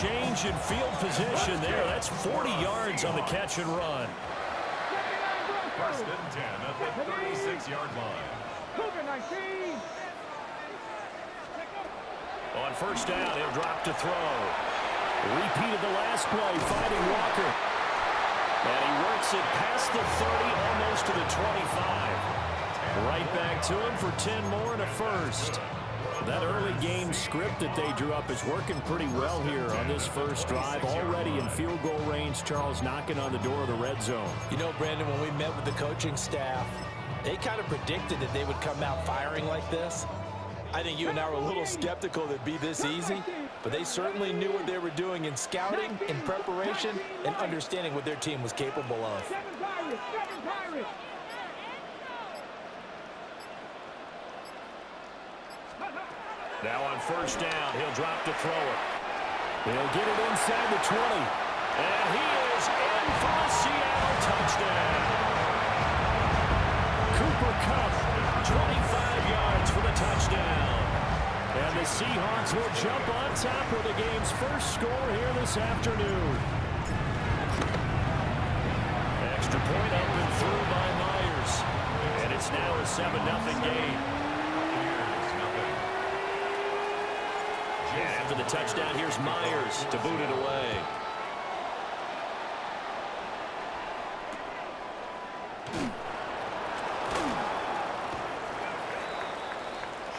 change in field position there. That's 40 yards on the catch and run. First and 10 at the 36-yard line. On first down, he'll drop to throw. Repeat of the last play, fighting Walker. And he works it past the 30, almost to the 25. Right back to him for 10 more and a first. That early game script that they drew up is working pretty well here on this first drive. Already in field goal range, Charles knocking on the door of the red zone. You know, Brandon, when we met with the coaching staff, they kind of predicted that they would come out firing like this. I think you and I were a little skeptical that it'd be this easy, but they certainly knew what they were doing in scouting, in preparation, and understanding what their team was capable of. Now on first down, he'll drop to throw it. He'll get it inside the 20. And he is in for a Seattle touchdown. Cooper Kupp, 25 yards for the touchdown. And the Seahawks will jump on top of the game's first score here this afternoon. Extra point up and through by Myers. And it's now a 7-0 game. And after the touchdown, here's Myers to boot it away.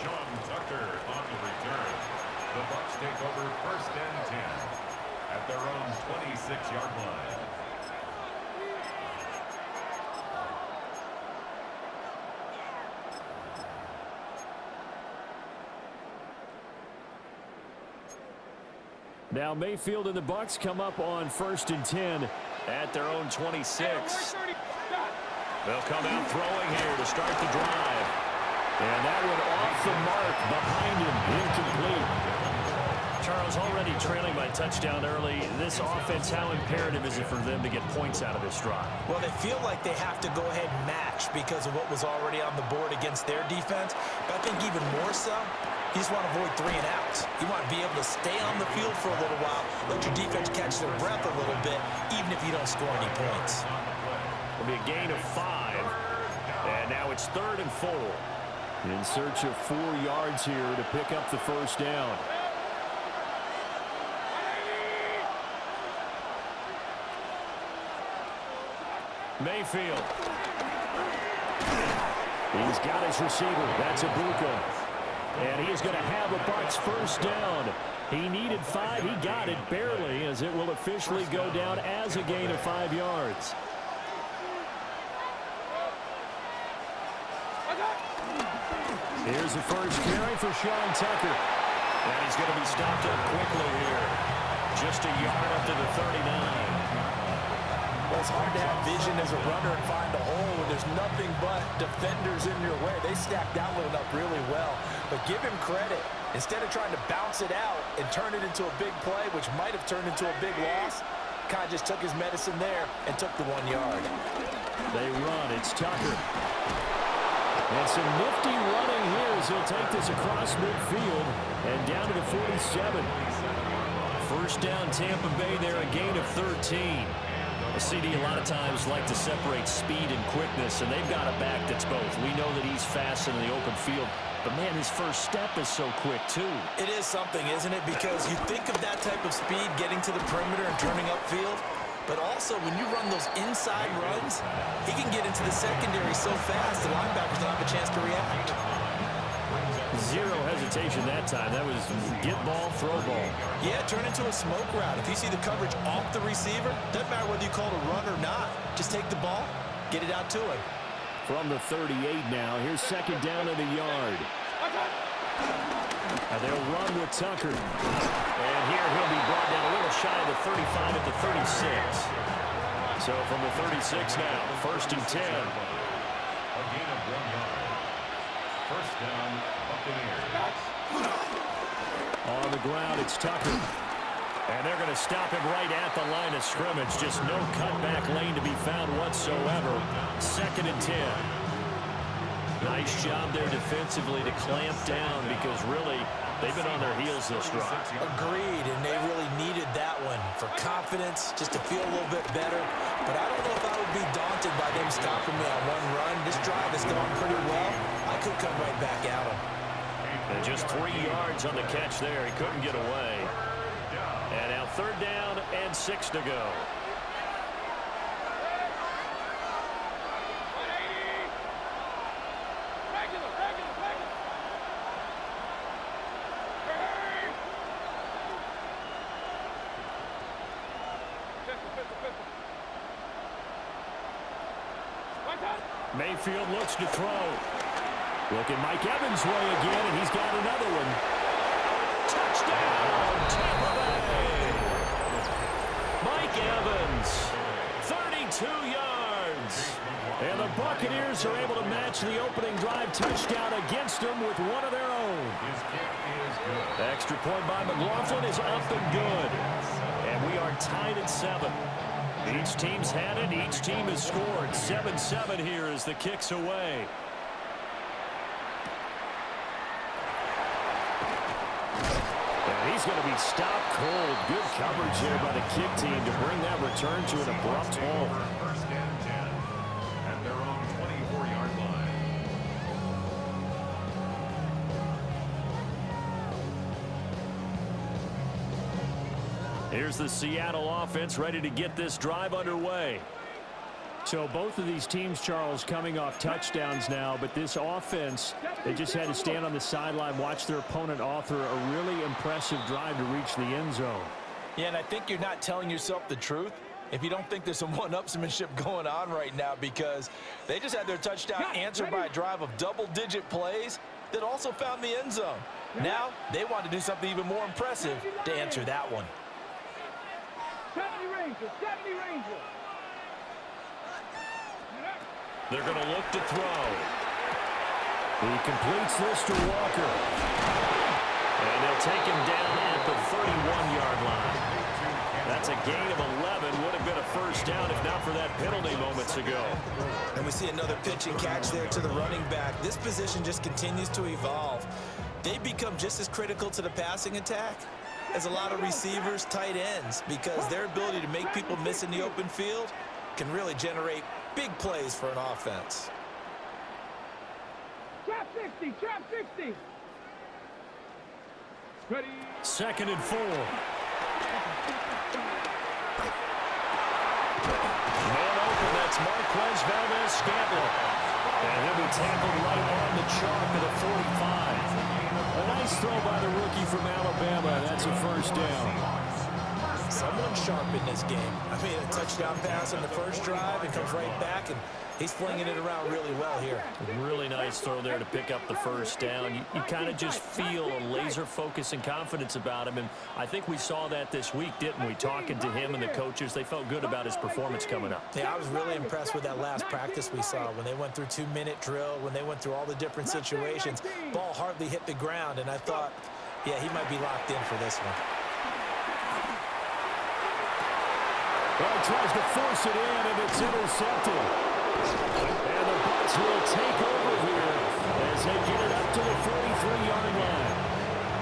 Sean Tucker on the return. The Bucs take over first and 10 at their own 26-yard line. Now Mayfield and the Bucs come up on first and 10 at their own 26. They'll come out throwing here to start the drive. And that one off the mark behind him, incomplete. Charles, already trailing by touchdown early. This offense, how imperative is it for them to get points out of this drive? Well, they feel like they have to go ahead and match because of what was already on the board against their defense. But I think even more so, you just want to avoid 3 and outs. You want to be able to stay on the field for a little while, let your defense catch their breath a little bit, even if you don't score any points. It'll be a gain of 5. And now it's 3rd and 4. In search of 4 yards here to pick up the first down. Mayfield. He's got his receiver. That's Ibuka. And he is going to have a Bucs first down. He needed 5. He got it barely, as it will officially go down as a gain of 5 yards. Here's the first carry for Sean Tucker. And he's going to be stopped up quickly here. Just a yard up to the 39. Well, it's hard to have vision as a runner and find a hole when there's nothing but defenders in your way. They stacked that one up really well. But give him credit. Instead of trying to bounce it out and turn it into a big play, which might have turned into a big loss, kind of just took his medicine there and took the 1 yard. They run. It's Tucker. And some nifty running here as he'll take this across midfield and down to the 47. First down, Tampa Bay there, a gain of 13. A CD a lot of times like to separate speed and quickness, and they've got a back that's both. We know that he's fast in the open field, but man, his first step is so quick too. It is something, isn't it? Because you think of that type of speed getting to the perimeter and turning upfield, but also when you run those inside runs, he can get into the secondary so fast the linebackers don't have a chance to react. Zero hesitation that time. That was get ball, throw ball. Yeah, turn into a smoke route. If you see the coverage off the receiver, doesn't matter whether you call it a run or not. Just take the ball, get it out to him. From the 38 now, here's second down in the yard. They'll run with Tucker. And here he'll be brought down a little shy of the 35 at the 36. So from the 36 now, first and 10. A gain of 1 yard. First down, Buccaneers. On the ground, it's Tucker. And they're going to stop him right at the line of scrimmage. Just no cutback lane to be found whatsoever. Second and 10. Nice job there defensively to clamp down because really they've been on their heels this drive. Agreed, and they really needed confidence, just to feel a little bit better. But I don't know if I would be daunted by them stopping me on one run. This drive has gone pretty well. I could come right back at them. And just 3 yards on the catch there. He couldn't get away. And now 3rd down and 6 to go. Mayfield looks to throw. Looking Mike Evans' way again, and he's got another one. Touchdown, Tampa Bay! Mike Evans, 32 yards. And the Buccaneers are able to match the opening drive touchdown against them with one of their own. The extra point by McLaughlin is up and good. And we are tied at 7. Each team's had it. Each team has scored. 7-7 here as the kick's away. And he's going to be stopped cold. Good coverage here by the kick team to bring that return to an abrupt halt. 1st and 10 at their own 24-yard line. Here's the Seattle offense ready to get this drive underway. So both of these teams, Charles, coming off touchdowns now, but this offense, they just had to stand on the sideline, watch their opponent author a really impressive drive to reach the end zone. Yeah, and I think you're not telling yourself the truth if you don't think there's some one-upsmanship going on right now, because they just had their touchdown answered by a drive of double-digit plays that also found the end zone. Now they want to do something even more impressive to answer that one. 70 Rangers. They're going to look to throw. He completes this to Walker. And they'll take him down at the 31-yard line. That's a gain of 11. Would have been a first down if not for that penalty moments ago. And we see another pitch and catch there to the running back. This position just continues to evolve. They become just as critical to the passing attack as a lot of receivers, tight ends, because their ability to make people miss in the open field can really generate big plays for an offense. Trap 60. Ready. 2nd and 4. Man open, that's Marquez Valdez-Scantling. And he'll be tackled right on the chalk at the 45. A nice throw by the rookie from Alabama. That's a first down. Someone's sharp in this game. I mean, a touchdown pass on the first drive, and comes right back, and he's flinging it around really well here. Really nice throw there to pick up the first down. You kind of just feel a laser focus and confidence about him, and I think we saw that this week, didn't we? Talking to him and the coaches, they felt good about his performance coming up. Yeah, I was really impressed with that last practice we saw when they went through 2-minute drill, when they went through all the different situations. Ball hardly hit the ground, and I thought, yeah, he might be locked in for this one. Well, he tries to force it in, and it's intercepted. And the Bucs will take over here as they get it up to the 43-yard line.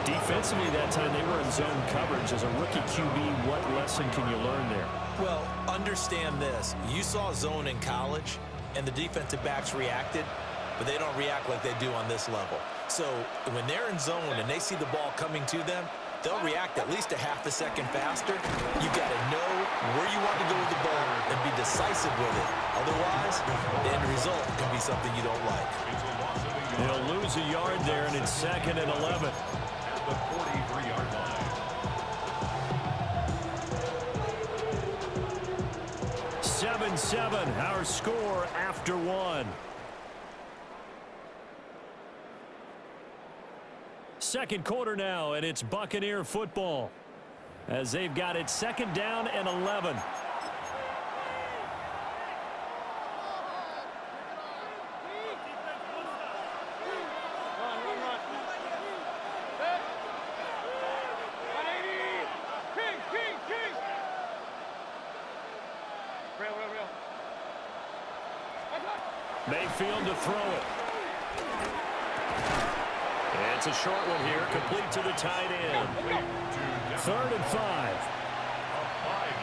Defensively that time, they were in zone coverage. As a rookie QB, what lesson can you learn there? Well, understand this. You saw zone in college, and the defensive backs reacted, but they don't react like they do on this level. So when they're in zone and they see the ball coming to them, they'll react at least a half a second faster. You've got to know where you want to go with the ball and be decisive with it. Otherwise, the end result can be something you don't like. They'll lose a yard there, and it's 2nd and 11. At the 43-yard line. 7-7, our score after one. Second quarter now, and it's Buccaneer football as they've got it 2nd down and 11. Mayfield to throw it. It's a short one here, complete to the tight end. 3rd and 5. A 5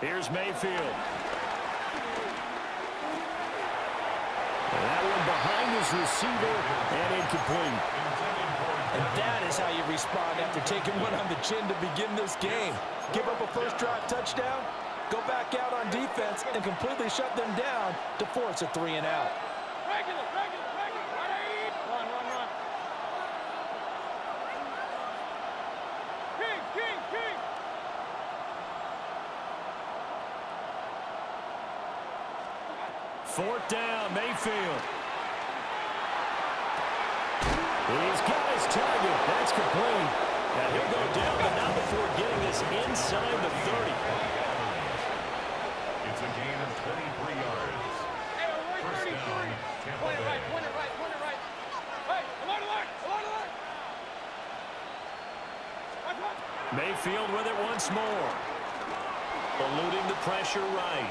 Here's Mayfield. That one behind his receiver and incomplete. And that is how you respond after taking one on the chin to begin this game. Give up a first drive touchdown, go back out on defense, and completely shut them down to force a 3 and out. Regular. Run. King. Fourth down, Mayfield. He's got his target. That's complete. Now he'll go down, but not before getting this inside the 30. It's a gain of 23 yards. First down, Tampa Point it Bay. right. Hey, alert. Mayfield with it once more. Eluding the pressure right.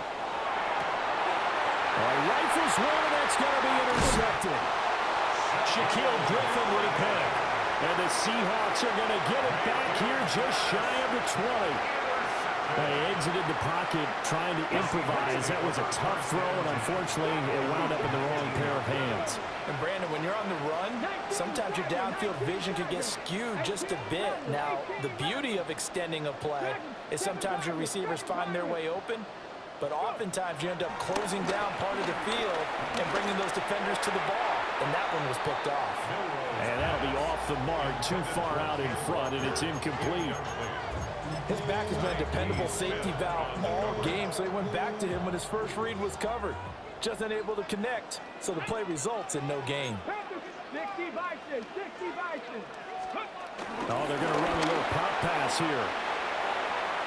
Rifles one, and that's going to be intercepted. Shaquille Griffin with a pick. And the Seahawks are going to get it back here just shy of the 20. They exited the pocket trying to improvise. That was a tough throw, and unfortunately, it wound up in the wrong pair of hands. And Brandon, when you're on the run, sometimes your downfield vision can get skewed just a bit. Now, the beauty of extending a play is sometimes your receivers find their way open, but oftentimes you end up closing down part of the field and bringing those defenders to the ball. And that one was picked off. And that'll be off the mark, too far out in front, and it's incomplete. His back has been a dependable safety valve all game, so he went back to him when his first read was covered. Just unable to connect, so the play results in no gain. 60 Bison. Oh, they're going to run a little pop pass here.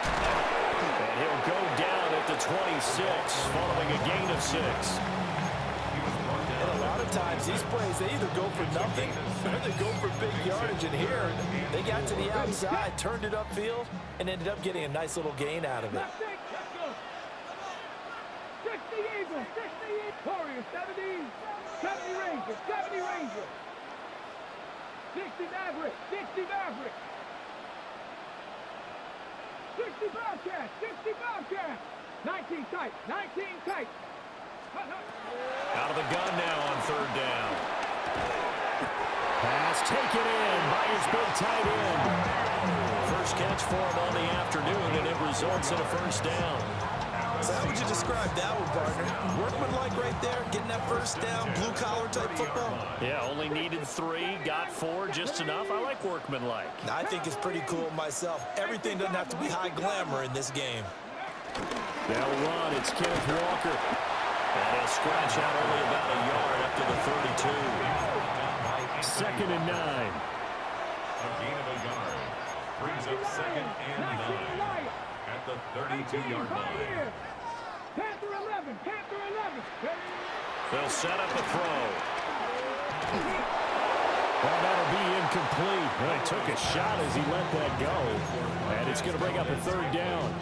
And he'll go down at the 26, following a gain of 6. And a lot of times, these plays, they either go for nothing or they go for big yardage. And here, they got to the outside, turned it upfield, and ended up getting a nice little gain out of it. 60 Eagles. Warriors, 70 Rangers. 60 Maverick. 60 Bobcats. 19 tight. Out of the gun now on third down. Pass taken in by his big tight end. First catch for him on the afternoon, and it results in a first down. So how would you describe that one, partner? Workmanlike right there, getting that first down, blue-collar type football? Yeah, only needed 3, got 4, just enough. I like workmanlike. I think it's pretty cool myself. Everything doesn't have to be high glamour in this game. They'll run. It's Kenneth Walker. And he'll scratch out only about a yard up to the 32. 2nd and 9. A gain of a yard. Brings up 2nd and 9 at the 32-yard line. Panther 11. They'll set up a throw. Well, that'll be incomplete. Well, he took a shot as he let that go. And it's going to bring up a third down.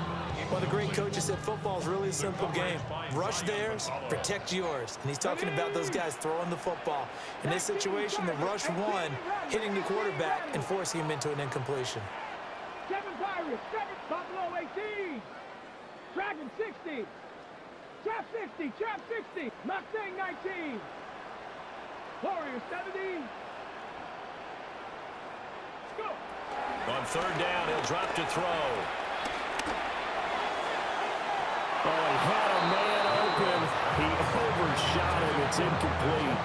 Well, the great coach has said football is really a simple game. Rush theirs, protect yours. And he's talking about those guys throwing the football. In this situation, the rush one, hitting the quarterback and forcing him into an incompletion. 7 Pirates. 7 Buffalo 18. Dragon 60. Trap 60. Mustang 19. Warriors 70. Go. On third down, he'll drop to throw. Oh, he had a man open. He overshot him. It's incomplete.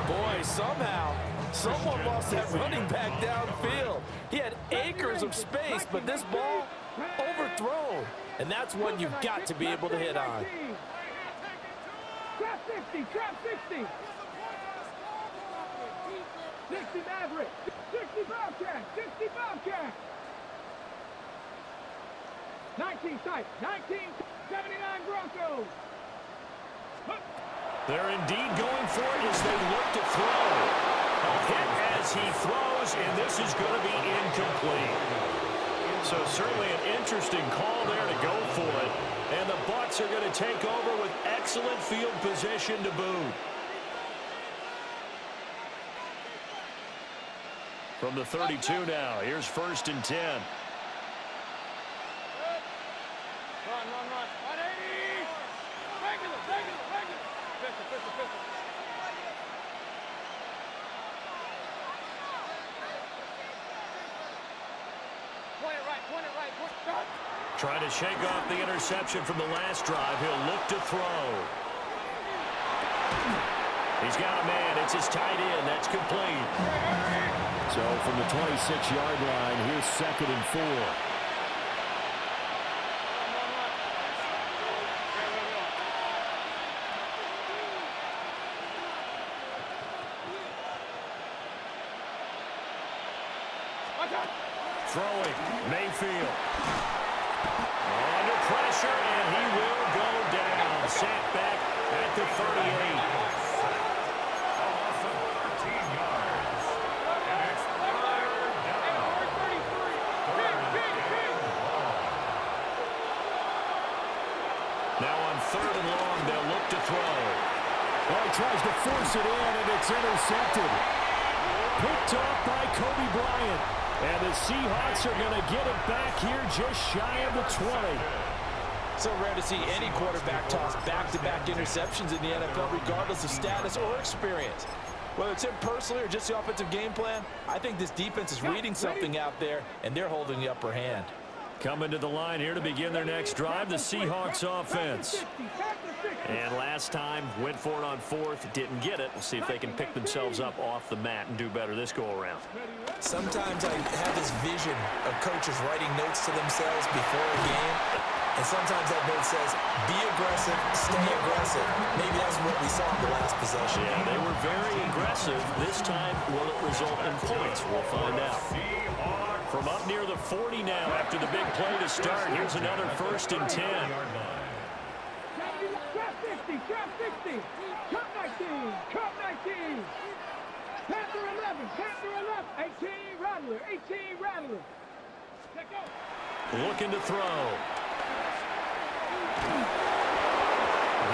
Boy, somehow, someone lost that running back downfield. He had acres of space, but this ball overthrown. And that's one you've got to be able to hit on. Trap 60. 60 Maverick. 60 Bobcat. 19 tight. 1979 Broncos. They're indeed going for it as they look to throw. A hit as he throws, and this is going to be incomplete. So certainly an interesting call there to go for it. And the Bucs are going to take over with excellent field position to boot. From the 32 now, here's 1st and 10. Run, run, run. 180. Regular, regular, regular. Pistol, pistol, pistol. Point it right, point it right. Point. Trying to shake off the interception from the last drive. He'll look to throw. He's got a man. It's his tight end. That's complete. So from the 26-yard line, here's 2nd and 4. Throwing. Mayfield. Under pressure, and he will go down. Sacked back at the 38. A loss of 13 yards. And it's third down. Now on 3rd and long, they'll look to throw. Well, he tries to force it in, and it's intercepted. Picked off by Kobe Bryant. And the Seahawks are going to get it back here just shy of the 20. So rare to see any quarterback toss back-to-back interceptions in the NFL, regardless of status or experience. Whether it's him personally or just the offensive game plan, I think this defense is reading something out there, and they're holding the upper hand. Coming to the line here to begin their next drive, the Seahawks offense. And last time, went for it on 4th, didn't get it. We'll see if they can pick themselves up off the mat and do better this go-around. Sometimes I have this vision of coaches writing notes to themselves before a game, and sometimes that note says, be aggressive, stay aggressive. Maybe that's what we saw in the last possession. Yeah, they were very aggressive. This time, will it result in points? We'll find out. From up near the 40 now after the big play to start, here's another 1st and 10. Trap 60, trap 60. Cut 19, cut 19. Panther 11, Panther 11. 18, Rattler, 18, Rattler. Let go. Looking to throw.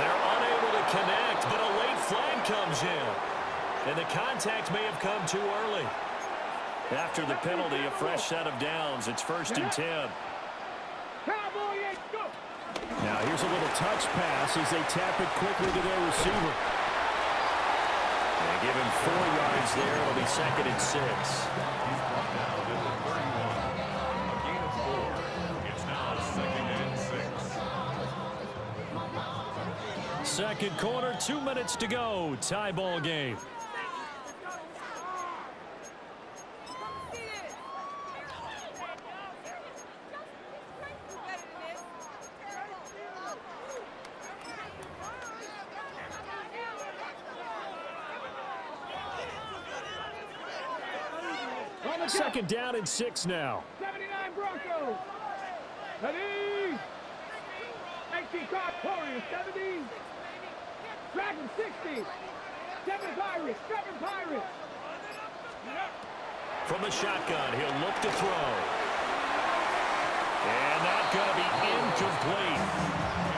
They're unable to connect, but a late flag comes in. And the contact may have come too early. After the penalty, a fresh set of downs. It's 1st and 10. Cowboy, go. Now here's a little touch pass as they tap it quickly to their receiver. They give him 4 yards there. It'll be 2nd and 6. He's brought down to the 31. A gain of 4. It's now 2nd and 6. Second quarter, 2 minutes to go. Tie ball game. Second down and 6 now. 79 Broncos. Ready. 18 Card Warriors, 70. Dragon 60. 7 Pirates, 7 Pirates. From the shotgun, he'll look to throw. And not going to be incomplete.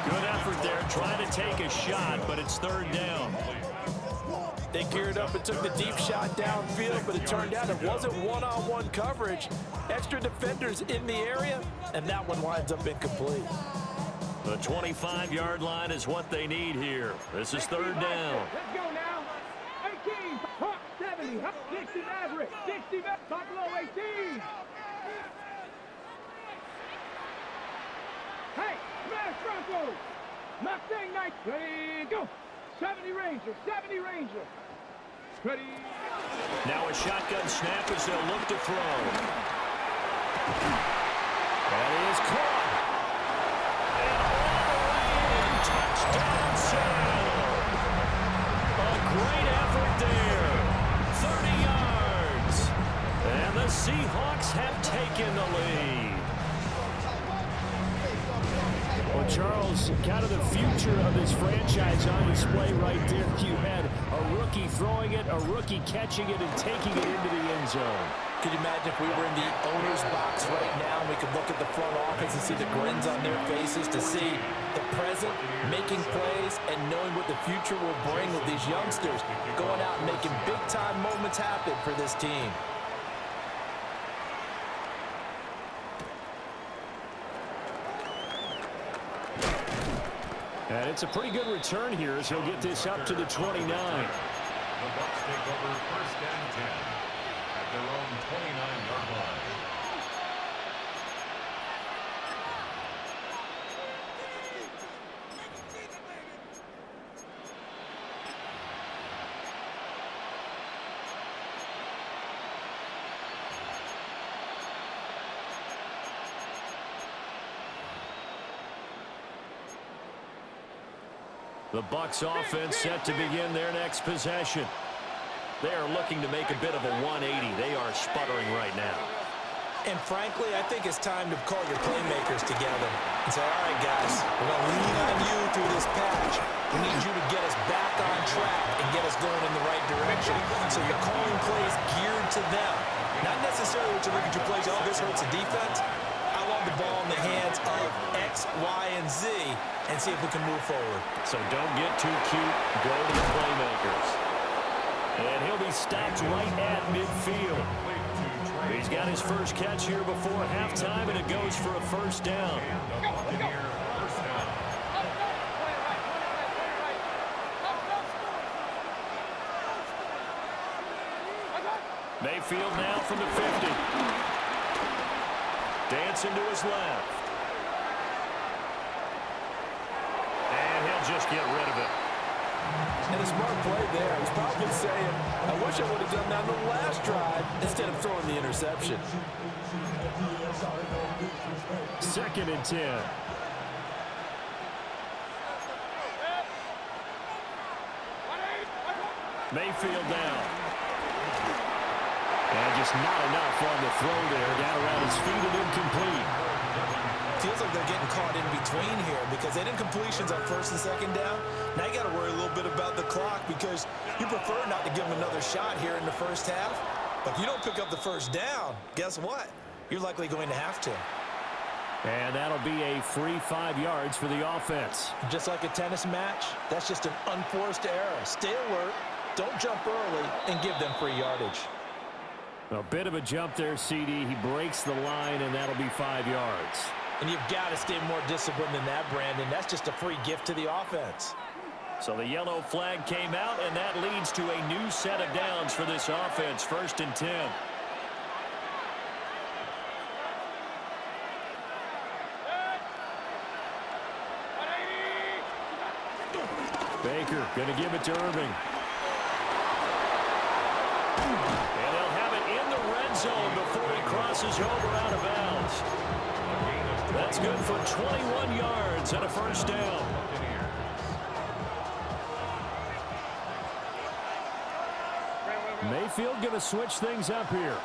Good effort there, trying to take a shot, but it's 3rd down. They geared up and took the deep shot downfield, but it turned out it wasn't one-on-one coverage. Extra defenders in the area, and that one winds up incomplete. The 25-yard line is what they need here. This is 3rd down. Let's go now. 18, Hawk 70, Hawk 60 Maverick, 60 Buffalo 18. Hey, smash Broncos. Mustang Knight, ready, go. 70 Ranger, 70 Ranger. Ready. Now a shotgun snap as they'll look to throw. That is caught. And all the way in. Touchdown, Seattle. A great effort there. 30 yards. And the Seahawks have taken the lead. Well, Charles, kind of the future of this franchise on display right there. You had a rookie throwing it, a rookie catching it, and taking it into the end zone. Could you imagine if we were in the owner's box right now and we could look at the front office and see the grins on their faces, to see the present making plays and knowing what the future will bring with these youngsters going out and making big-time moments happen for this team. And it's a pretty good return here as he'll get this up to the 29. The Bucs take over first and 10 at their own 29-yard line. The Bucs offense set to begin their next possession. They are looking to make a bit of a 180. They are sputtering right now. And frankly, I think it's time to call your playmakers together and say, all right, guys, we're going to lean on you through this patch. We need you to get us back on track and get us going in the right direction. So you're calling plays geared to them. Not necessarily what you look at your plays, oh, this hurts the defense. I want the ball in the hands of X, Y, and Z and see if we can move forward. So don't get too cute. Go to the playmakers. And he'll be stopped right at midfield. He's got his first catch here before halftime, and it goes for a first down. Mayfield now from the 50. Dancing to his left. And he'll just get rid of it. And a smart play there. He's probably saying, I wish I would have done that on the last drive instead of throwing the interception. 2nd and 10. Mayfield down. And just not enough on the throw there. Down around his feet and incomplete. Feels like they're getting caught in between here because they didn't completions on 1st and 2nd down. Now you got to worry a little bit about the clock because you prefer not to give them another shot here in the first half. But if you don't pick up the first down, guess what? You're likely going to have to. And that'll be a free 5 yards for the offense. Just like a tennis match, that's just an unforced error. Stay alert, don't jump early, and give them free yardage. A bit of a jump there, CD. He breaks the line, and that'll be 5 yards. And you've got to stay more disciplined than that, Brandon. That's just a free gift to the offense. So the yellow flag came out, and that leads to a new set of downs for this offense. 1st and 10. Baker going to give it to Irving. And they'll have it in the red zone before he crosses over out of bounds. That's good for 21 yards and a first down. Mayfield going to switch things up here.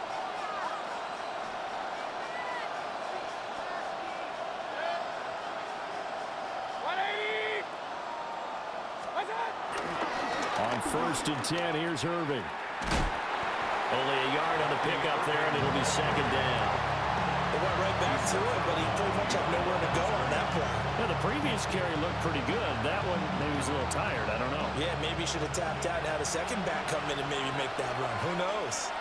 On 1st and 10, here's Irving. Only a yard on the pickup there, and it'll be 2nd down. They went right back to it, but he pretty much had nowhere to go on that play. Yeah, the previous carry looked pretty good. That one, maybe he was a little tired. I don't know. Yeah, maybe he should have tapped out and had a second back come in and maybe make that run. Who knows?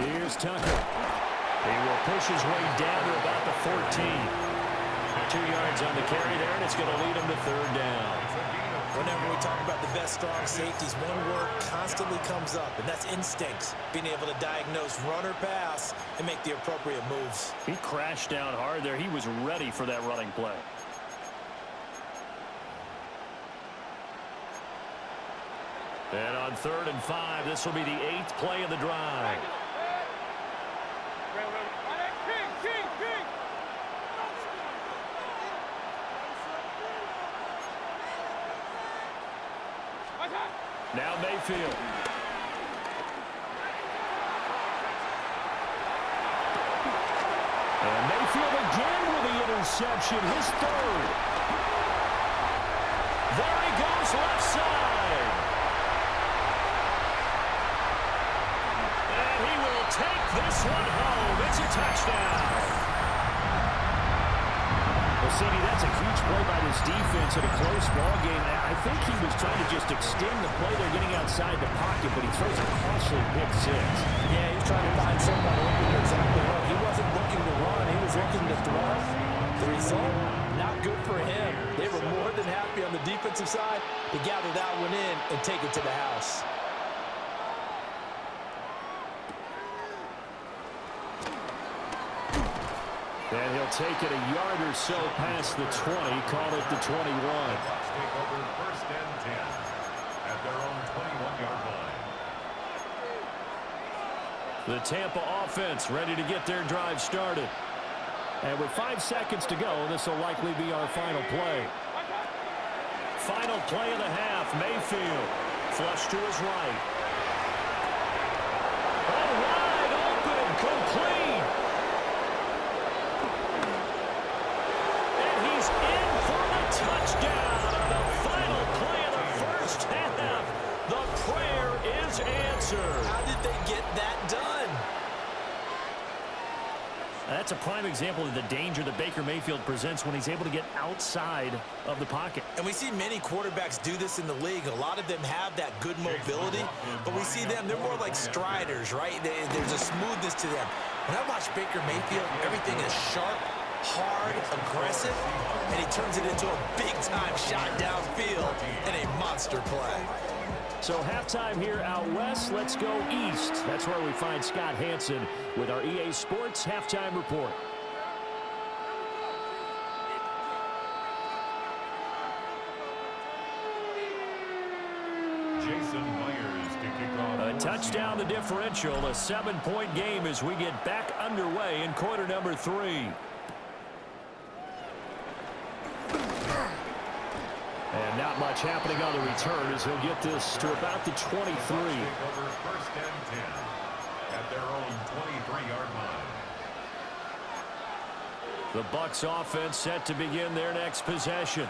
Here's Tucker. He will push his way down to about the 14. 2 yards on the carry there, and it's going to lead him to 3rd down. Whenever we talk about the best strong safeties, one word constantly comes up, and that's instincts. Being able to diagnose run or pass and make the appropriate moves. He crashed down hard there. He was ready for that running play. And on 3rd and 5, this will be the 8th play of the drive. Now Mayfield. And Mayfield again with the interception, his 3rd. There he goes, left side. And he will take this one home. It's a touchdown. Well, CD, that's a huge play by this defense in a close ball game. I think he was trying to just extend the play. They're getting outside the pocket, but he throws a costly pick six. Yeah, he was trying to find someone open. You're exactly right. He wasn't looking to run. He was looking to throw. The result, not good for him. They were more than happy on the defensive side to gather that one in and take it to the house. And he'll take it a yard or so past the 20, call it the 21. Bucs take over first and 10 at their own 21-yard line. The Tampa offense ready to get their drive started. And with 5 seconds to go, this will likely be our final play. Final play of the half, Mayfield. Flush to his right. Oh, wide open, complete. And he's in for the touchdown on the final play of the first half. The prayer is answered. How did they get that done? That's a prime example of the danger that Baker Mayfield presents when he's able to get outside of the pocket. And we see many quarterbacks do this in the league. A lot of them have that good mobility, but we see them, they're more like striders, right? There's a smoothness to them. When I watch Baker Mayfield, everything is sharp, hard, aggressive, and he turns it into a big-time shot downfield and a monster play. So halftime here out west, let's go east. That's where we find Scott Hansen with our EA Sports Halftime Report. Jason Myers to kick off. A touchdown the differential, a 7-point game as we get back underway in quarter number 3. And not much happening on the return as he'll get this to about the 23. Take over first and 10 at their own 23-yard line. The Bucs offense set to begin their next possession.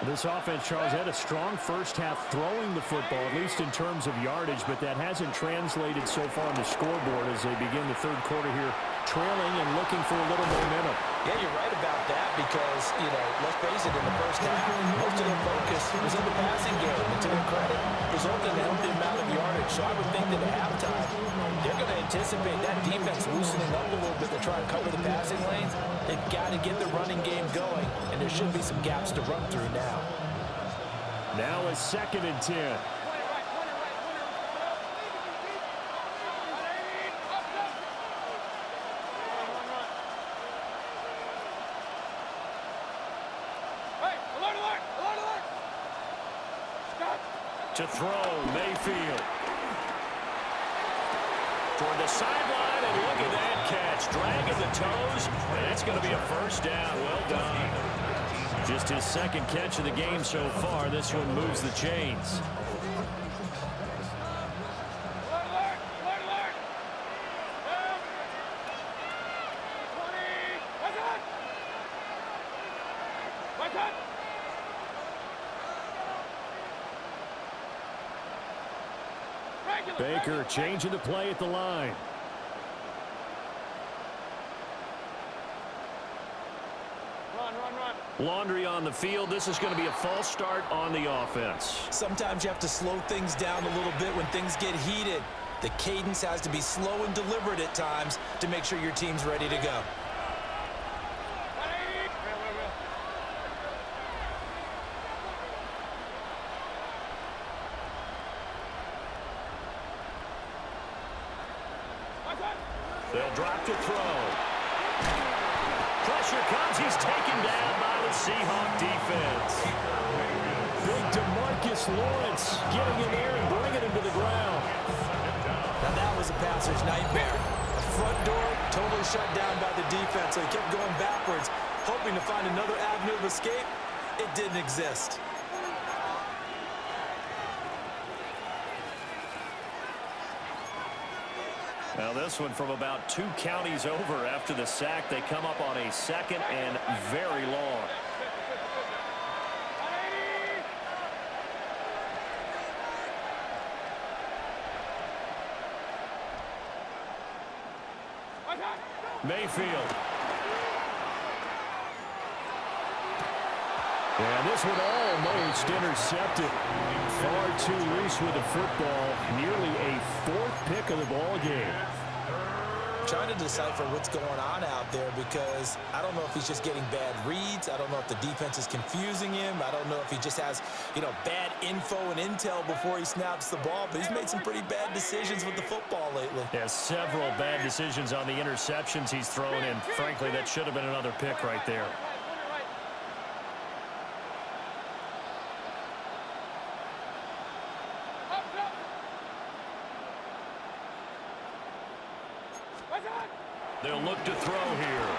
This offense, Charles, had a strong first half throwing the football, at least in terms of yardage, but that hasn't translated so far on the scoreboard as they begin the third quarter here, trailing and looking for a little momentum. Yeah, you're right about that because, let's face it, in the first half, most of their focus was on the passing game, and to their credit, resulted in a healthy amount of yardage. So I would think that at halftime, they're going to anticipate that defense loosening up a little bit to try and cover the passing lanes. They've got to get the running game going, and there should be some gaps to run through now. Now a 2nd and 10. To throw, Mayfield. Toward the sideline, and look at that catch. Dragging the toes, and that's going to be a first down. Well done. Just his 2nd catch of the game so far. This one moves the chains. Baker changing the play at the line. Laundry on the field. This is going to be a false start on the offense. Sometimes you have to slow things down a little bit when things get heated. The cadence has to be slow and deliberate at times to make sure your team's ready to go. They'll drop to throw. Pressure comes. He's taken down by the Seahawk defense. Big DeMarcus Lawrence getting in there and bringing him to the ground. Now that was a passer's nightmare. The front door totally shut down by the defense, so he kept going backwards, hoping to find another avenue of escape. It didn't exist. Now this one from about 2 counties over after the sack. They come up on a 2nd and very long. Mayfield. And this one almost intercepted. Far too loose with the football. Nearly a fourth pick of the ball game. Trying to decipher what's going on out there because I don't know if he's just getting bad reads. I don't know if the defense is confusing him. I don't know if he just has, bad info and intel before he snaps the ball. But he's made some pretty bad decisions with the football lately. Yeah, several bad decisions on the interceptions he's thrown in. Frankly, that should have been another pick right there. They'll look to throw here.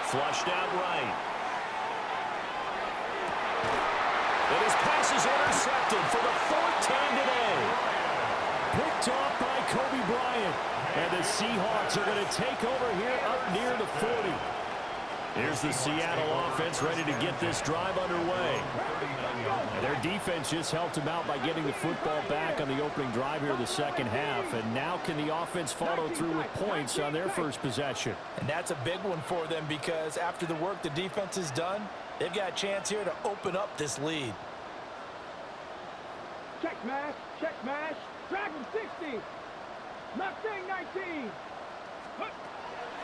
Flushed out right. And his pass is intercepted for the fourth time today. Picked off by Kobe Bryant. And the Seahawks are going to take over here up near the 40. Here's the Seattle offense ready to get this drive underway. And their defense just helped them out by getting the football back on the opening drive here in the second half. And now can the offense follow through with points on their first possession? And that's a big one for them because after the work the defense has done, they've got a chance here to open up this lead. Check mash, Dragon 60. Mustang 19.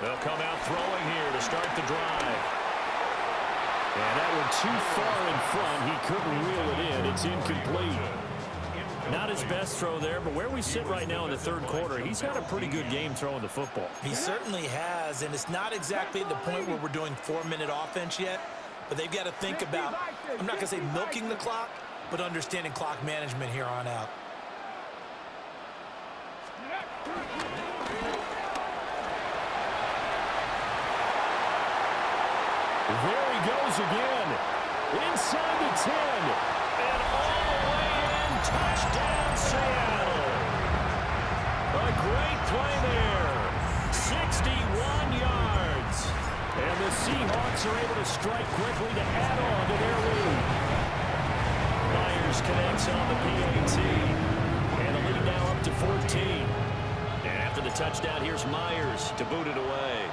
They'll come out throwing here to start the drive. And that one too far in front. He couldn't reel it in. It's incomplete. Not his best throw there, but where we sit right now in the third quarter, he's had a pretty good game throwing the football. He certainly has, and it's not exactly at the point where we're doing 4-minute offense yet, but they've got to think about, I'm not going to say milking the clock, but understanding clock management here on out. There he goes again. Inside the 10. And all the way in. Touchdown, Seattle. A great play there. 61 yards. And the Seahawks are able to strike quickly to add on to their lead. Myers connects on the PAT. And the lead now up to 14. And after the touchdown, here's Myers to boot it away.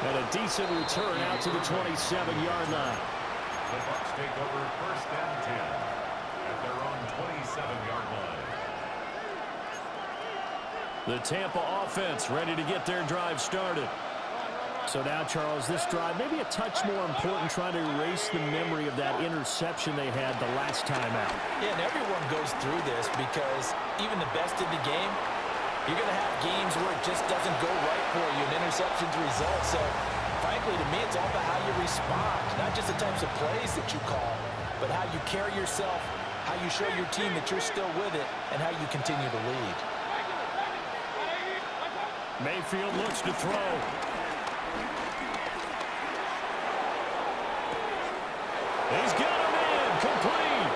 And a decent return out to the 27-yard line. The Bucs take over first and 10 at their own 27-yard line. The Tampa offense ready to get their drive started. So now, Charles, this drive maybe a touch more important, trying to erase the memory of that interception they had the last time out. Yeah, and everyone goes through this because even the best in the game, you're going to have games where it just doesn't go right for you, and interceptions result. So, frankly, to me, it's all about how you respond, not just the types of plays that you call, but how you carry yourself, how you show your team that you're still with it, and how you continue to lead. Mayfield looks to throw. He's got him in, complete.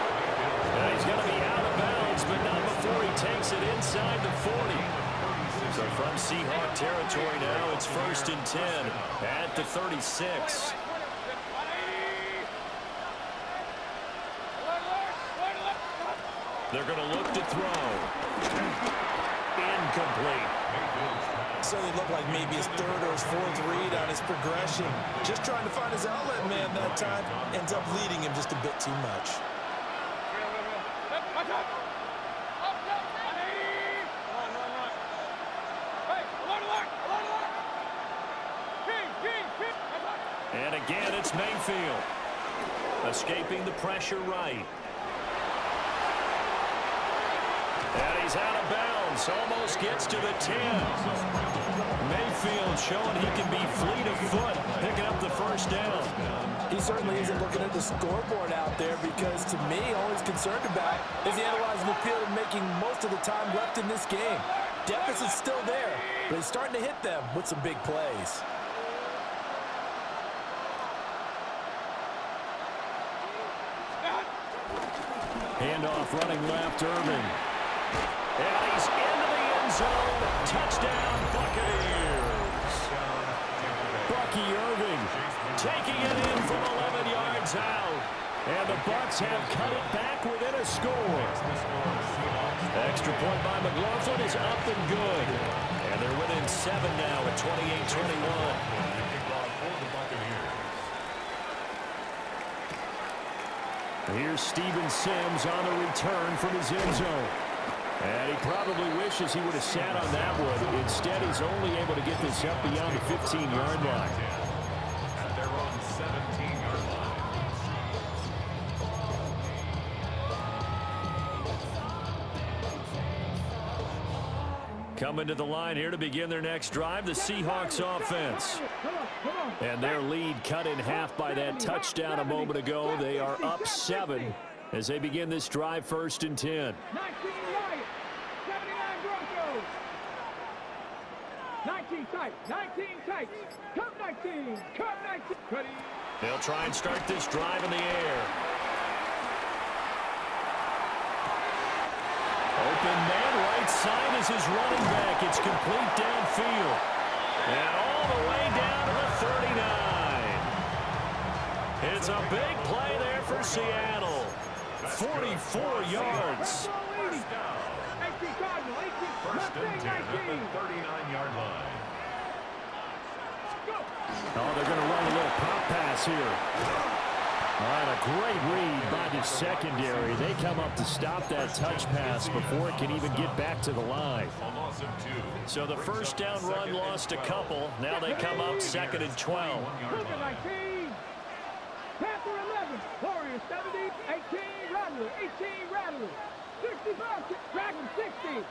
And he's going to be out of bounds, but not before he takes it inside the 40. So from Seahawk territory now, it's first and 10 at the 36. They're going to look to throw. Incomplete. So they look like maybe his third or his fourth read on his progression. Just trying to find his outlet man that time. Ends up leading him just a bit too much. And again, it's Mayfield. Escaping the pressure right. And he's out of bounds. Almost gets to the 10. Mayfield showing he can be fleet of foot, picking up the first down. He certainly isn't looking at the scoreboard out there because, to me, all he's concerned about is analyzing the field and making most of the time left in this game. Deficit's still there, but he's starting to hit them with some big plays. Handoff running left, Irvin. And he's into the end zone. Touchdown, Buccaneers. Bucky Irving taking it in from 11 yards out. And the Bucs have cut it back within a score. Extra point by McLaughlin is up and good. And they're within 7 now at 28-21. Here's Steven Sims on the return from his end zone. And he probably wishes he would have sat on that one. Instead, he's only able to get this up beyond the 15-yard line. At their own 17-yard line. Coming to the line here to begin their next drive, the Seahawks offense. And their lead cut in half by that touchdown a moment ago. They are up 7 as they begin this drive, 1st and 10. 19 right, 79 Broncos. 19 tight, cut 19, cut 19. Ready. They'll try and start this drive in the air. Open man, right side is his running back. It's complete downfield. And all the way down to the 39. It's a big play there for Seattle. 44 yards. First and 10 at the 39-yard line. Oh, they're going to run a little pop pass here. All right, a great read by the secondary. They come up to stop that touch pass before it can even get back to the line. A loss of 2. So the first down run lost a couple. Now they come up 2nd and 12. Look at 19. Panther 11. Warriors 70. 18 Rattler. 18 Rattler. 65. Dragon 60.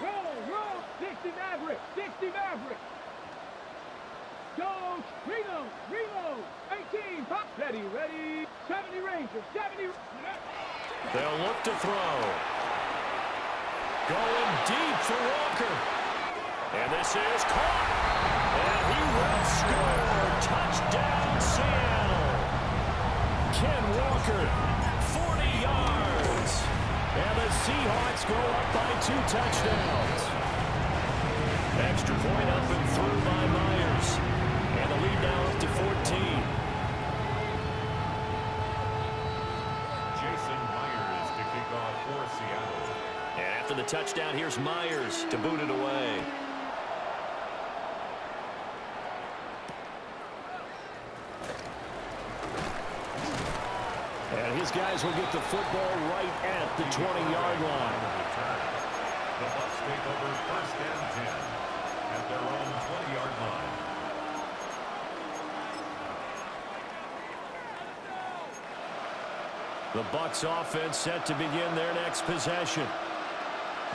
Roll. 60 Maverick. 60 Maverick. Go. Reload. 18. Pop. Ready. 70 Rangers. 70. They'll look to throw. Going deep for Walker. And this is caught. And he will score. Touchdown, Seattle. Ken Walker, 40 yards. And the Seahawks go up by 2 touchdowns. Extra point up and through by Myers. And the lead now up to 14. Jason Myers to kick off for Seattle. And after the touchdown, here's Myers to boot it away. And his guys will get the football right at the 20-yard line. The Bucs take over 1st and 10 at their own 20-yard line. The Bucs offense set to begin their next possession.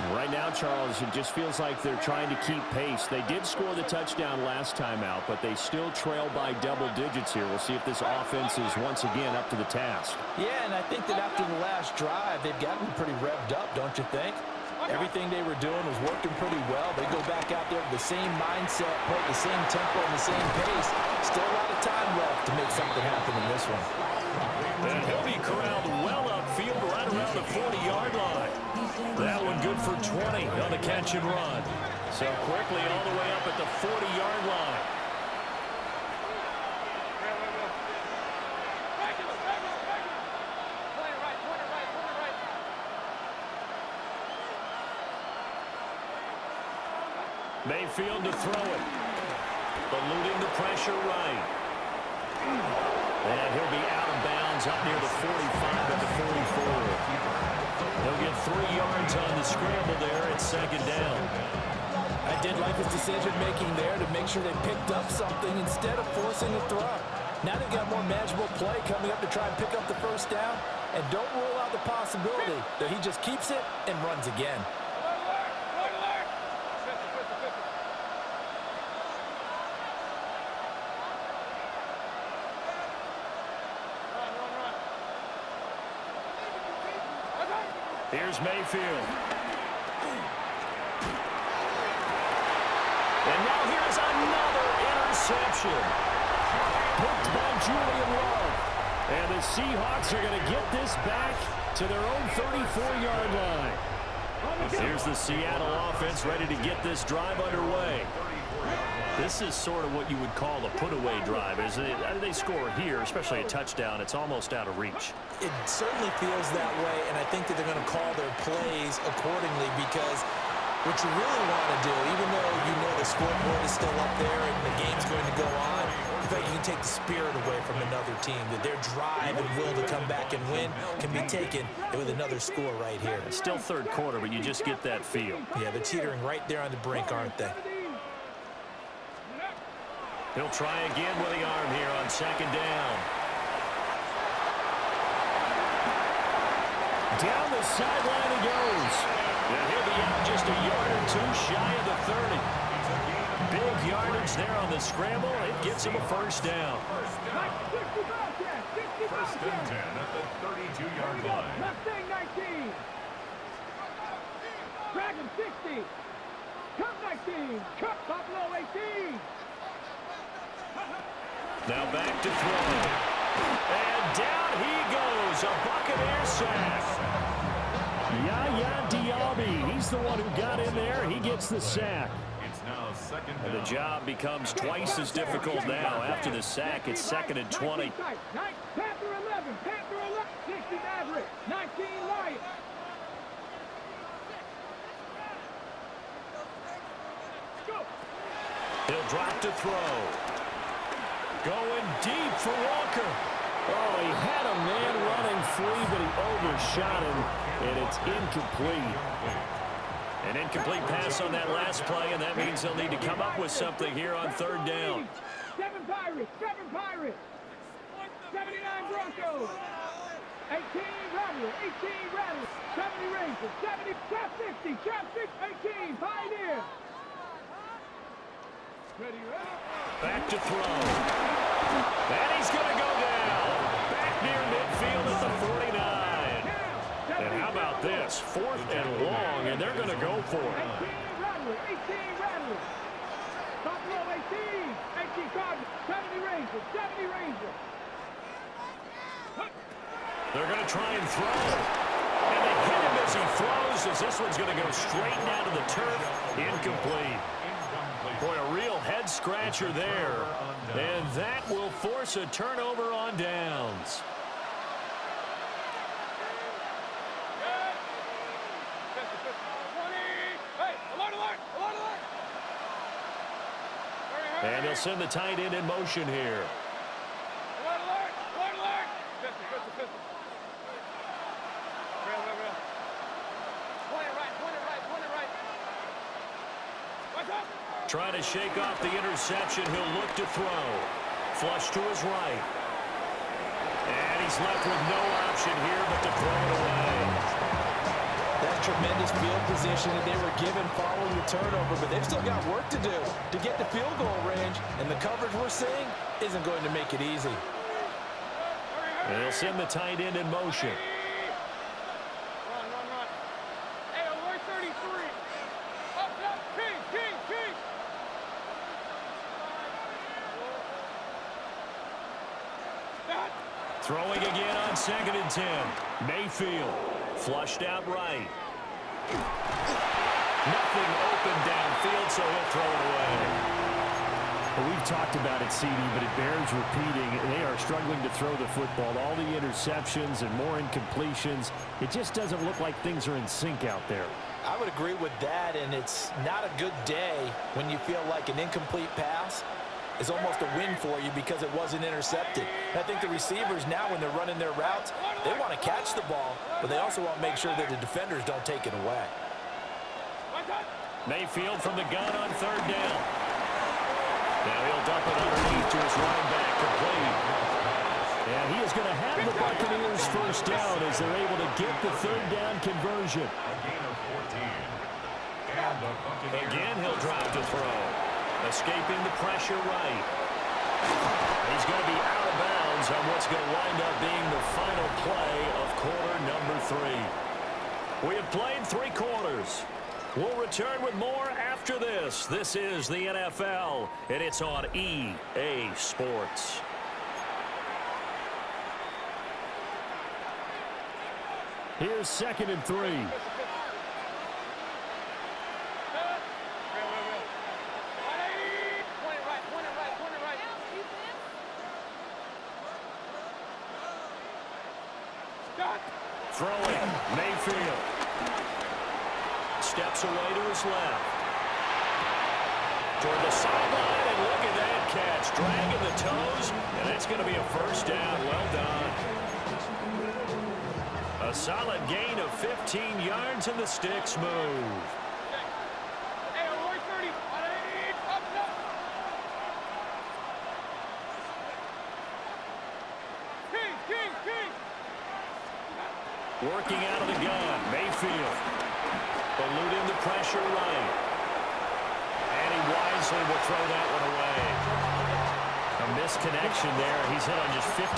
Right now, Charles, it just feels like they're trying to keep pace. They did score the touchdown last time out, but they still trail by double digits here. We'll see if this offense is once again up to the task. Yeah, and I think that after the last drive, they've gotten pretty revved up, don't you think? Everything they were doing was working pretty well. They go back out there with the same mindset, play the same tempo and the same pace. Still a lot of time left to make something happen in this one. And he'll be corralled well upfield right around the 40-yard line. That one good for 20 on the catch and run. So quickly all the way up at the 40-yard line. Mayfield to throw it. Eluding the pressure right. And he'll be out of bounds up near the 45 at the 44. He'll get 3 yards on the scramble there at 2nd down. I did like his decision-making there to make sure they picked up something instead of forcing a throw. Now they've got more manageable play coming up to try and pick up the 1st down. And don't rule out the possibility that he just keeps it and runs again. Here's Mayfield. And now here's another interception. Picked by Julian Love. And the Seahawks are going to get this back to their own 34-yard line. Here's the Seattle offense ready to get this drive underway. This is sort of what you would call a put-away drive. As they score here, especially a touchdown, it's almost out of reach. It certainly feels that way, and I think that they're going to call their plays accordingly because What you really want to do, even though you know the scoreboard is still up there and the game's going to go on, I feel like you can take the spirit away from another team, that their drive and will to come back and win can be taken with another score right here. Still third quarter, but you just get that feel. Yeah, they're teetering right there on the brink, aren't they? He'll try again with the arm here on second down. Down the sideline he goes. And he'll be out just a yard or two shy of the 30. Big yardage there on the scramble. It gets him a first down. First and 10 at the 32-yard line. Mustang 19. Dragon 60. Cup 19. Cup Buffalo 18. Now back to throw. And down he goes. A Buccaneer sack. Yaya Diaby, he's the one who got in there. He gets the sack. It's now second down. And the job becomes twice as difficult now. After the sack, it's second and 20. Panther 11. Panther 11. 60 Maverick. 19 Lions. Go. He'll drop to throw. Going deep for Walker. Oh, he had a man running free, but he overshot him, and it's incomplete. An incomplete pass on that last play, and that means they'll need to come up with something here on third down. 7 Pirates. 7 Pirates. 79 Broncos. 18 Rattler. 18 Rattler. 70 Rangers. 70. Trap 60. Trap 6. 18 Pioneer. Ready, ready. Back to throw. And he's going to go down. Back near midfield at the 49. And how about this? 4th and long, and they're going to go for it. 18 Rattler. 18 Rattler. Buffalo 18. 18 Cardinals. 70 Rangers. 70 Rangers. They're going to try and throw. And they hit him as he throws, as this one's going to go straight down to the turf. Incomplete. Boy, a real head-scratcher there. And that will force a turnover on downs. And they'll send the tight end in motion here. Trying to shake off the interception. He'll look to throw. Flush to his right. And he's left with no option here but to throw it away. That's tremendous field position that they were given following the turnover, but they've still got work to do to get the field goal range, and the coverage we're seeing isn't going to make it easy. And they'll send the tight end in motion. Run. Hey, alert 33. Up, King. Throwing again on second and 10. Mayfield flushed out right. Nothing open downfield, so he'll throw it away. Well, we've talked about it, CD, but it bears repeating. They are struggling to throw the football. All the interceptions and more incompletions. It just doesn't look like things are in sync out there. I would agree with that, and it's not a good day when you feel like an incomplete pass is almost a win for you because it wasn't intercepted. And I think the receivers now, when they're running their routes, they want to catch the ball, but they also want to make sure that the defenders don't take it away. Mayfield from the gun on third down. Now he'll dump it underneath to his running back, complete. And he is going to have the Buccaneers first down as they're able to get the third down conversion. A gain of 14. And the Buccaneers. Again, he'll drop to throw. Escaping the pressure right. He's going to be out of bounds on what's going to wind up being the final play of quarter number 3. We have played 3 quarters. We'll return with more after this. This is the NFL, and it's on EA Sports. Here's second and 3. Throwing, Mayfield. steps away to his left. Toward the sideline, and look at that catch. Dragging the toes, and it's going to be a first down. Well done. A solid gain of 15 yards, and the sticks move. Working out of the gun, Mayfield. Eluding the pressure right. And he wisely will throw that one away. A misconnection there. He's hit on just 50%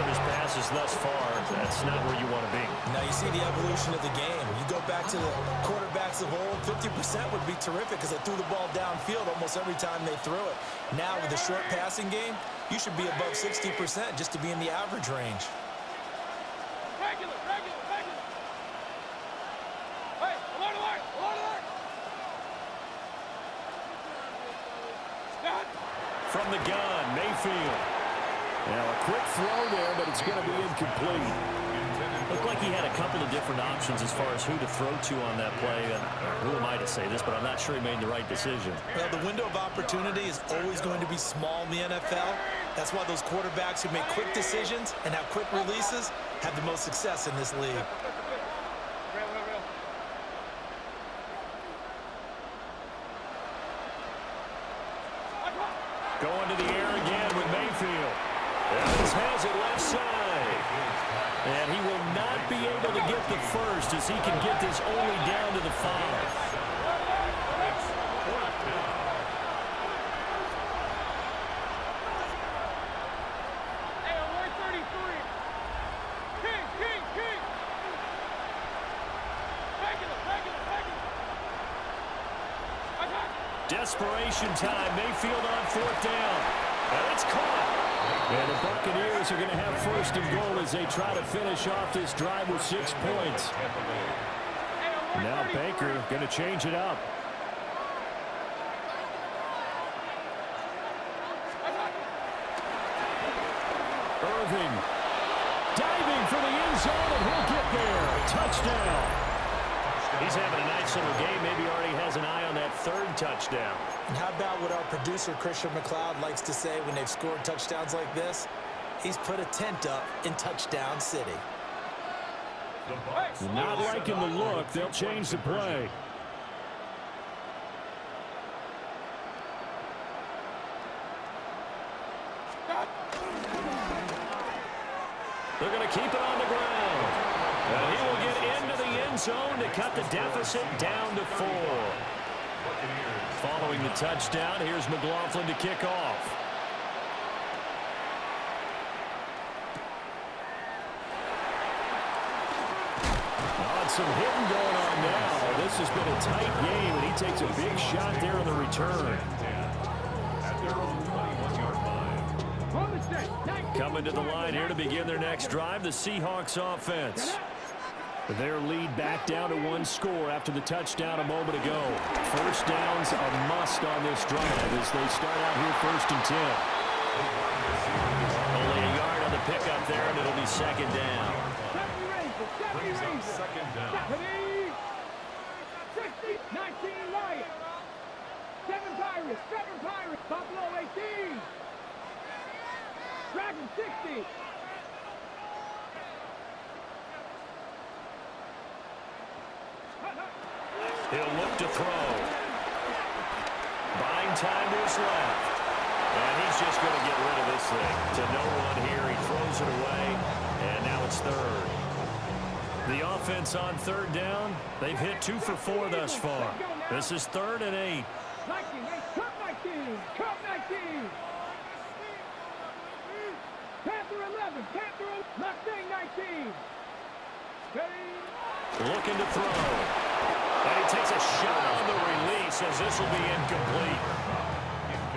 of his passes thus far. That's not where you want to be. Now you see the evolution of the game. You go back to the quarterbacks of old, 50% would be terrific because they threw the ball downfield almost every time they threw it. Now with the short passing game, you should be above 60% just to be in the average range. From the gun, Mayfield. Now a quick throw there, but it's going to be incomplete. Looked like he had a couple of different options as far as who to throw to on that play. Who am I to say this, but I'm not sure he made the right decision. Well, the window of opportunity is always going to be small in the NFL. That's why those quarterbacks who make quick decisions and have quick releases have the most success in this league. Going to the air again with Mayfield. Evans has it left side. And he will not be able to get the first as he can get this only down to the 5. Desperation time. Mayfield on 4th down. And it's caught. And the Buccaneers are going to have 1st and goal as they try to finish off this drive with 6 points. Now Baker going to change it up. Irving diving for the end zone, and he'll get there. Touchdown. He's having a nice little game. Maybe already has an eye on that 3rd touchdown. And how about what our producer, Christian McLeod, likes to say when they've scored touchdowns like this? He's put a tent up in Touchdown City. Not liking the look. They'll change the play. They're going to keep it on the ground. And he will get into the end zone to cut the deficit down to 4. Following the touchdown, here's McLaughlin to kick off. Some hitting going on now. This has been a tight game, and he takes a big shot there on the return. Coming to the line here to begin their next drive, the Seahawks offense. Their lead back down to 1 score after the touchdown a moment ago. 1st down's a must on this drive as they start out here 1st and 10. Only a yard on the pickup there, and it'll be 2nd down. Brings up 2nd down. 60, 19 Lions. 7 Pirates, Buffalo 18. Dragon 60. He'll look to throw. Buying time to his left. And he's just going to get rid of this thing. To no one here. He throws it away. And now it's 3rd. The offense on 3rd down. They've hit 2 for 4 thus far. This is 3rd and 8. Cup 19. Panther 11. Mustang 19. Looking to throw. And he takes a shot on the release as this will be incomplete.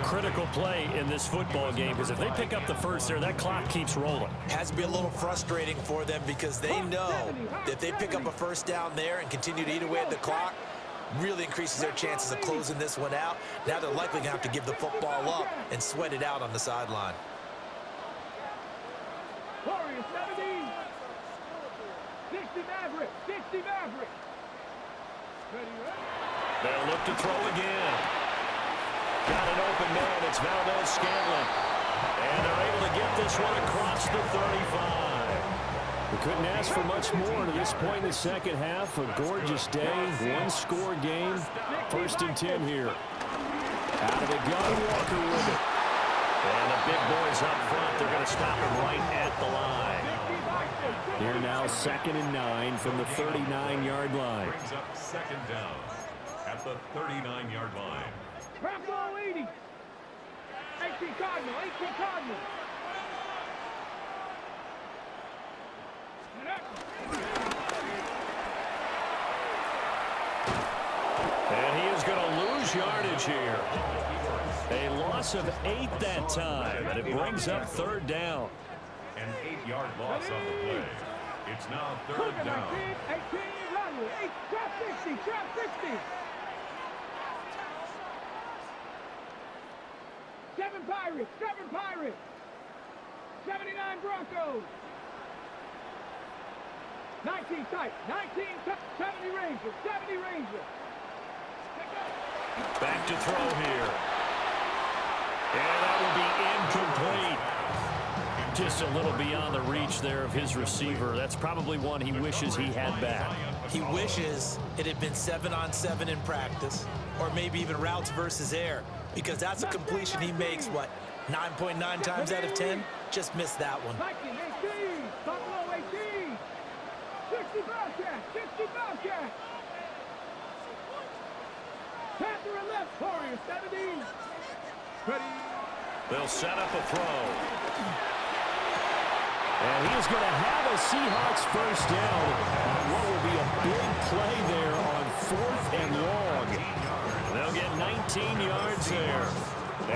Critical play in this football game because if they pick up the first there, that clock keeps rolling. Has to be a little frustrating for them because they know that if they pick up a 1st down there and continue to eat away at the clock, really increases their chances of closing this one out. Now they're likely going to have to give the football up and sweat it out on the sideline. Warriors 70. 60 Maverick. They'll look to throw again. Got an open man. It's Valdez-Scantling. And they're able to get this one across the 35. We couldn't ask for much more to this point in the second half. A gorgeous day, one-score game. 1st and 10 here. Out of the gun, Walker with it. And the big boys up front, they're going to stop him right at the line. Here now, 2nd and 9 from the 39-yard line. Brings up 2nd down at the 39-yard line. Crap ball 80. 18 Cardinal, 18 Cardinal. And he is going to lose yardage here. A loss of 8 that time, and it brings up 3rd down. An 8-yard loss on the play. It's now 3rd down. 18 Rattler, 8, trap 60, trap 60. 7 Pirates, 7 Pirates. 79 Broncos. 19 type, 19 type, 70 Rangers, 70 Rangers. Back to throw here. And that will be incomplete. Just a little beyond the reach there of his receiver. That's probably one he wishes he had back. He wishes it had been 7-on-7 in practice, or maybe even routes versus air, because that's a completion he makes, what, 9.9 times out of 10? Just missed that one. 19, 18, Buffalo 18. 60 Bobcats, 60 Bobcats. Panther and left, Warriors 17. Ready. They'll set up a throw. And he is going to have a Seahawks 1st down on what will be a big play there on 4th and long. They'll get 19 yards there.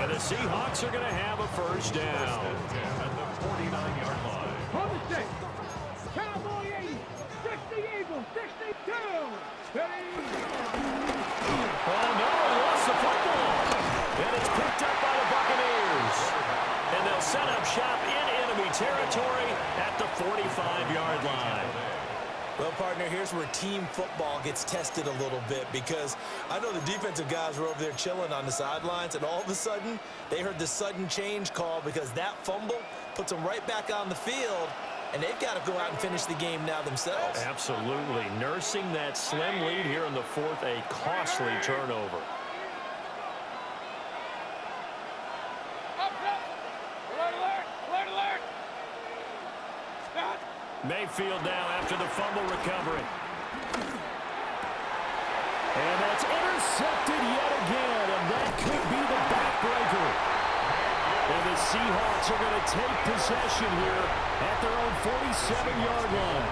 And the Seahawks are going to have a 1st down. At the 49-yard line. On the stick. Cowboy 80. 60 Eagles. 62. Ready. Oh, no, he lost the football. And it's picked up by the Buccaneers. And they'll set up shop in enemy territory at the 45-yard line. Well, partner, here's where team football gets tested a little bit, because I know the defensive guys were over there chilling on the sidelines, and all of a sudden, they heard the sudden change call because that fumble puts them right back on the field, and they've got to go out and finish the game now themselves. Absolutely. Nursing that slim lead here in the 4th, a costly turnover. Mayfield now after the fumble recovery. And that's intercepted yet again, and that could be the backbreaker. And the Seahawks are going to take possession here at their own 47-yard line.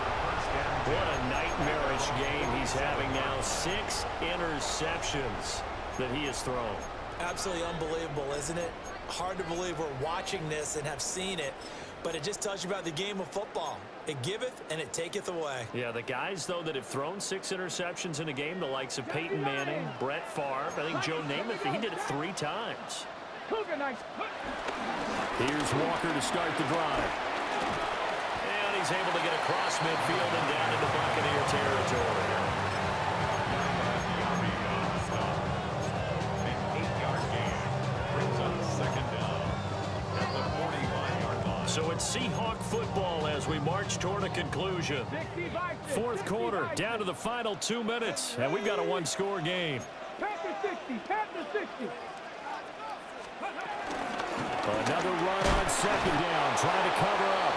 What a nightmarish game he's having now. 6 interceptions that he has thrown. Absolutely unbelievable, isn't it? Hard to believe we're watching this and have seen it, but it just tells you about the game of football. It giveth and it taketh away. Yeah, the guys, though, that have thrown 6 interceptions in a game, the likes of Peyton Manning, Brett Favre, I think Joe Namath, he did it 3 times. Here's Walker to start the drive. And he's able to get across midfield and down into Buccaneer territory. An 8-yard gain brings up 2nd down at the 45-yard line. So it's Seahawk football as we march toward a conclusion. 4th quarter, down to the final 2 minutes, and we've got a 1-score game. Panther 60, Panther 60. Another run on 2nd down, trying to cover up.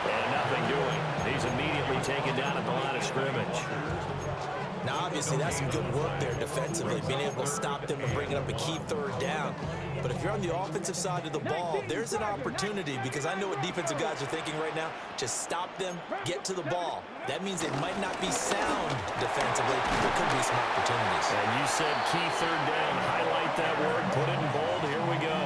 And nothing doing. He's immediately taken down at the line of scrimmage. Now, obviously, that's some good work there defensively, being able to stop them and bringing up a key 3rd down. But if you're on the offensive side of the ball, there's an opportunity, because I know what defensive guys are thinking right now. Just stop them, get to the ball. That means they might not be sound defensively. There could be some opportunities. And you said key 3rd down. Highlight that word, put it in bold. Here we go.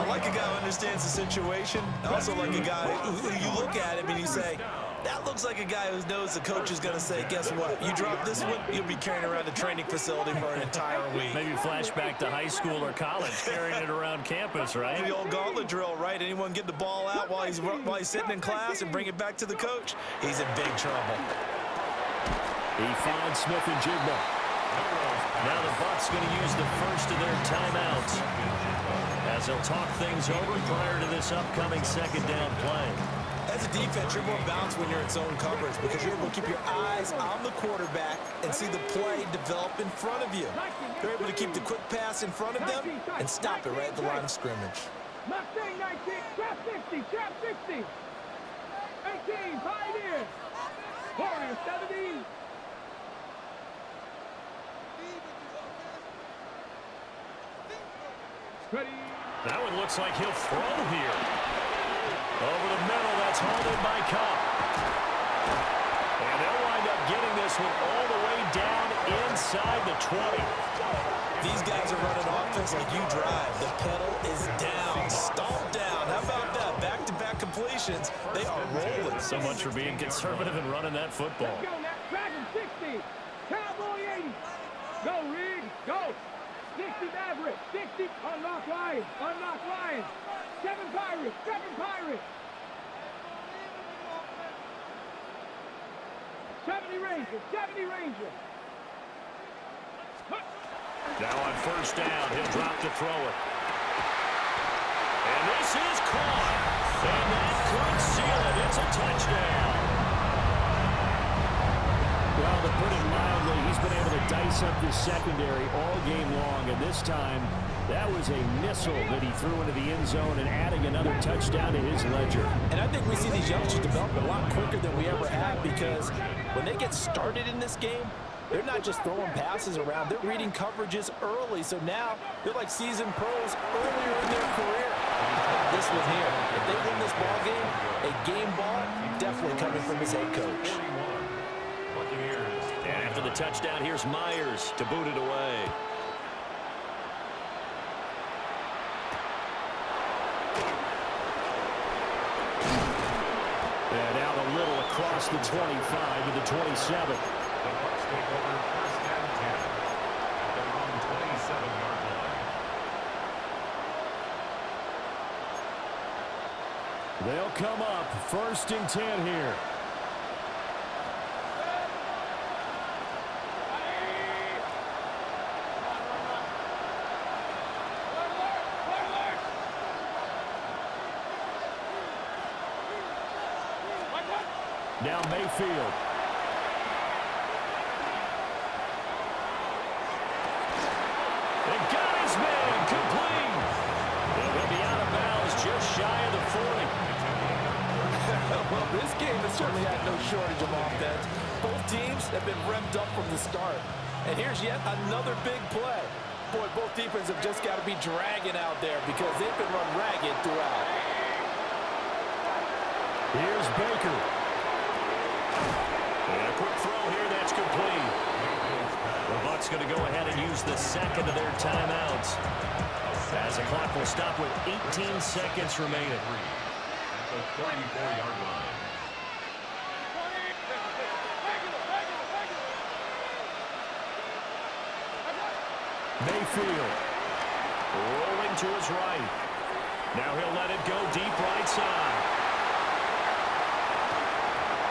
I like a guy who understands the situation. I also like a guy who you look at him and you say, that looks like a guy who knows the coach is going to say, guess what? You drop this one, you'll be carrying around a training facility for an entire week. Maybe flashback to high school or college, carrying it around campus, right? The old gauntlet drill, right? Anyone get the ball out while he's sitting in class and bring it back to the coach? He's in big trouble. He finds Smith and Jigba. Now the Bucs going to use the first of their timeouts as they'll talk things over prior to this upcoming second down play. As a defense, you're more balanced when you're in zone coverage because you're able to keep your eyes on the quarterback and see the play develop in front of you. You're able to keep the quick pass in front of them and stop it right at the line of scrimmage. Mustang 19, trap 60, trap 60. 18, Pioneer. Warrior 70. Ready. That one looks like he'll throw here. Over the middle, that's hauled in by Cup. And they'll wind up getting this one all the way down inside the 20. These guys are running offense like you drive. The pedal is down, stomp down. How about that? Back-to-back completions. They are rolling. So much for being conservative and running that football. Let's go, Nat. Dragon 60. Cowboy 80. Go, Reed. Go. 60 Maverick. 60. Unlock Lions. Unlock Lions. 7 Pirates. 7 Pirates. 70 Rangers. 70 Rangers. Now on first down, he'll drop to throw it. And this is caught. And that could seal it. It's a touchdown. Well, to put it mildly, he's been able to dice up this secondary all game long. And this time, that was a missile that he threw into the end zone and adding another touchdown to his ledger. And I think we see these youngsters develop a lot quicker than we ever have because when they get started in this game, they're not just throwing passes around. They're reading coverages early. So now they're like seasoned pros earlier in their career. This one here, if they win this ball game, a game ball definitely coming from his head coach. And after the touchdown, here's Myers to boot it away. And out a little across the 25 to the 27. The Bucs take over first and 10 at their own 27-yard line. They'll come up first and 10 here. Now Mayfield. They got his man complete. And he'll be out of bounds just shy of the 40. Well, this game has certainly had no shortage of offense. Both teams have been revved up from the start. And here's yet another big play. Boy, both defenses have just got to be dragging out there because they've been run ragged throughout. Here's Baker. And a quick throw here, that's complete. The Bucs going to go ahead and use the second of their timeouts as the clock will stop with 18 seconds remaining. At the 34-yard line. Mayfield rolling to his right. Now he'll let it go deep right side.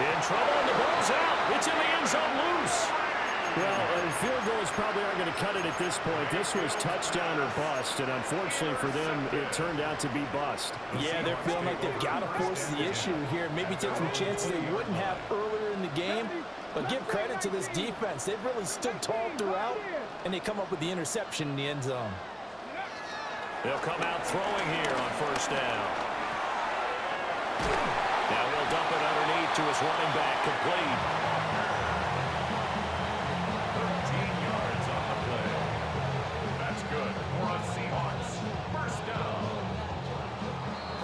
In trouble, and the ball's out. It's in the end zone loose. Well, field goals probably aren't going to cut it at this point. This was touchdown or bust, and unfortunately for them, it turned out to be bust. Yeah, they're feeling like they've got to force the issue here. Maybe take some chances they wouldn't have earlier in the game. But give credit to this defense. They've really stood tall throughout, and they come up with the interception in the end zone. They'll come out throwing here on first down. Now he'll dump it underneath to his running back, complete. 13 yards on the play. That's good for a Seahawks. First down.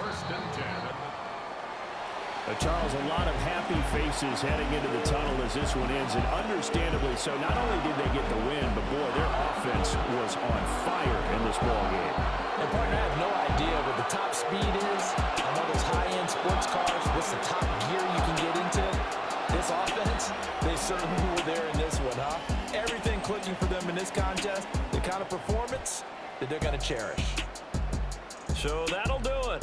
First and 10. Charles, a lot of happy faces heading into the tunnel as this one ends, and understandably so. Not only did they get the win, but boy, their offense was on fire in this ball game. And partner, I have no idea what the top speed is on one of those high-end sports cars. What's the top gear you can get into? This offense, they certainly were there in this one, huh? Everything clicking for them in this contest, the kind of performance that they're going to cherish. So that'll do it.